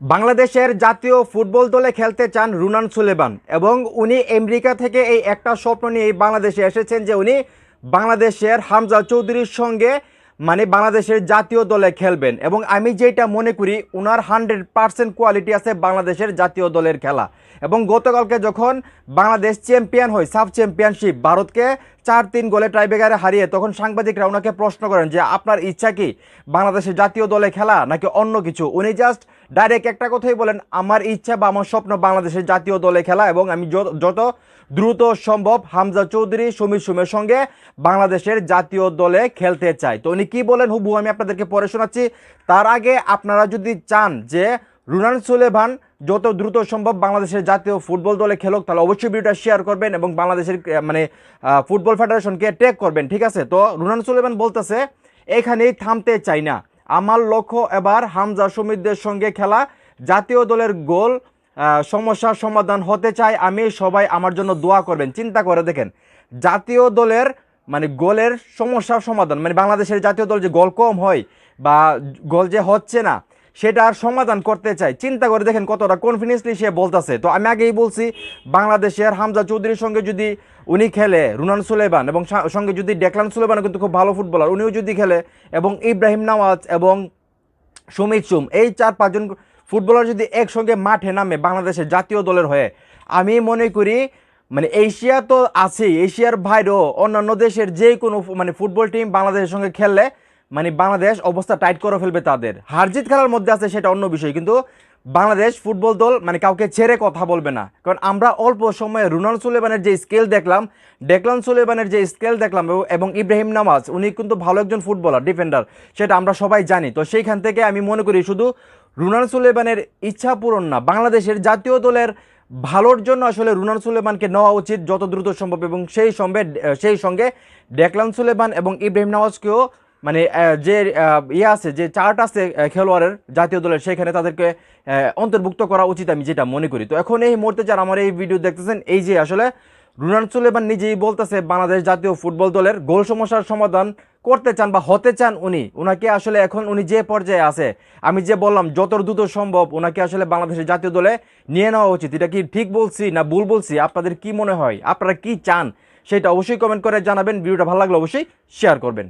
বাংলাদেশের জাতীয় ফুটবল দলে খেলতে চান রুনান সুলেমান এবং উনি আমেরিকা থেকে এই একটা স্বপ্ন নিয়ে বাংলাদেশে এসেছেন যে উনি বাংলাদেশের হামজা চৌধুরীর সঙ্গে বাংলাদেশের জাতীয় দলে খেলবেন। এবং আমি যেটা মনে করি ওনার 100% কোয়ালিটি আছে বাংলাদেশের জাতীয় দলের খেলা। এবং গতকালকে যখন বাংলাদেশ চ্যাম্পিয়ন হয় সাব চ্যাম্পিয়নশিপ ভারতকে 4-3 গোলে টাইব্রেকারে হারিয়ে, তখন সাংবাদিকরা ওনাকে প্রশ্ন করেন যে আপনার ইচ্ছা কি বাংলাদেশের জাতীয় দলে খেলা নাকি অন্য কিছু। উনি জাস্ট ডাইরেক্ট একটা কথাই বলেন, আমার ইচ্ছা বা আমার স্বপ্ন বাংলাদেশের জাতীয় দলে খেলা এবং আমি যত দ্রুত সম্ভব হামজা চৌধুরী সমীর সুমের সঙ্গে বাংলাদেশের জাতীয় দলে খেলতে চাই। তো উনি কী বলেন হুবহু আমি আপনাদেরকে পড়ে শোনাচ্ছি। তার আগে আপনারা যদি চান যে রুনান সুলেমান যত দ্রুত সম্ভব বাংলাদেশের জাতীয় ফুটবল দলে খেলুক, তাহলে অবশ্যই ভিডিওটা শেয়ার করবেন এবং বাংলাদেশের ফুটবল ফেডারেশনকে ট্যাগ করবেন, ঠিক আছে? তো রুনান সুলেমান বলতেছে এখানেই থামতে চাই না, আমার লক্ষ্য এবার হামজা সমীরদের সঙ্গে খেলা, জাতীয় দলের গোল সমস্যার সমাধান হতে চাই আমি, সবাই আমার জন্য দোয়া করবেন। চিন্তা করে দেখেন, জাতীয় দলের গোলের সমস্যার সমাধান, বাংলাদেশের জাতীয় দল যে গোল কম হয় বা গোল যে হচ্ছে না সেটার সমাধান করতে চাই। চিন্তা করে দেখেন কতটা কনফিডেন্সলি সে বলতেছে। তো আমি আগেই বলছি বাংলাদেশের হামজা চৌধুরীর সঙ্গে যদি উনি খেলে, রুনান সুলেমান এবং সঙ্গে যদি ডেকলান সুলেমান কিন্তু খুব ভালো ফুটবলার, উনিও যদি খেলে এবং ইব্রাহিম নওয়াজ এবং সুমিত সুম এই 4-5 জন ফুটবলার যদি একসঙ্গে মাঠে নামে বাংলাদেশের জাতীয় দলের হয়ে, আমি মনে করি এশিয়া তো আছেই, এশিয়ার বাইরেও অন্যান্য দেশের যে কোনো ফুটবল টিম বাংলাদেশের সঙ্গে খেললে বাংলাদেশ অবস্থা টাইট করে ফেলবে তাদের। হারজিত খেলার মধ্যে আছে সেটা অন্য বিষয়, কিন্তু বাংলাদেশ ফুটবল দল কাউকে ছেড়ে কথা বলবে না। কারণ আমরা অল্প সময়ে রুনান সুলেমানের যে স্কেল দেখলাম, ডেকলান সুলেমানের যে স্কেল দেখলাম এবং ইব্রাহিম নওয়াজ উনি কিন্তু ভালো একজন ফুটবলার ডিফেন্ডার, সেটা আমরা সবাই জানি। তো সেইখান থেকে আমি মনে করি শুধু রুনান সুলেমানের ইচ্ছা পূরণ না, বাংলাদেশের জাতীয় দলের ভালোর জন্য আসলে রুনান সুলেমানকে নেওয়া উচিত যত দ্রুত সম্ভব। এবং সেই সঙ্গে ডেকলান সুলেমান এবং ইব্রাহিম নওয়াজকেও যে আছে, যে চার্ট আছে খেলোয়াড়ের জাতীয় দলের, সেখানে তাদেরকে অন্তর্ভুক্ত করা উচিত আমি যেটা মনে করি। তো এখন এই মুহূর্তে যারা আমার এই ভিডিও দেখতেছেন, এই যে আসলে রুনান সুলেমান নিজেই বলতেছে বাংলাদেশ জাতীয় ফুটবল দলের গোল সমস্যার সমাধান করতে চান বা হতে চান উনাকে আসলে এখন উনি যে পর্যায়ে আছে, আমি যে বললাম যত দ্রুত সম্ভব ওনাকে আসলে বাংলাদেশের জাতীয় দলে নিয়ে নেওয়া উচিত। এটা কি ঠিক বলছি না ভুল বলছি? আপনাদের কি মনে হয়, আপনারা কি চান সেটা অবশ্যই কমেন্ট করে জানাবেন। ভিডিওটা ভালো লাগলে অবশ্যই শেয়ার করবেন।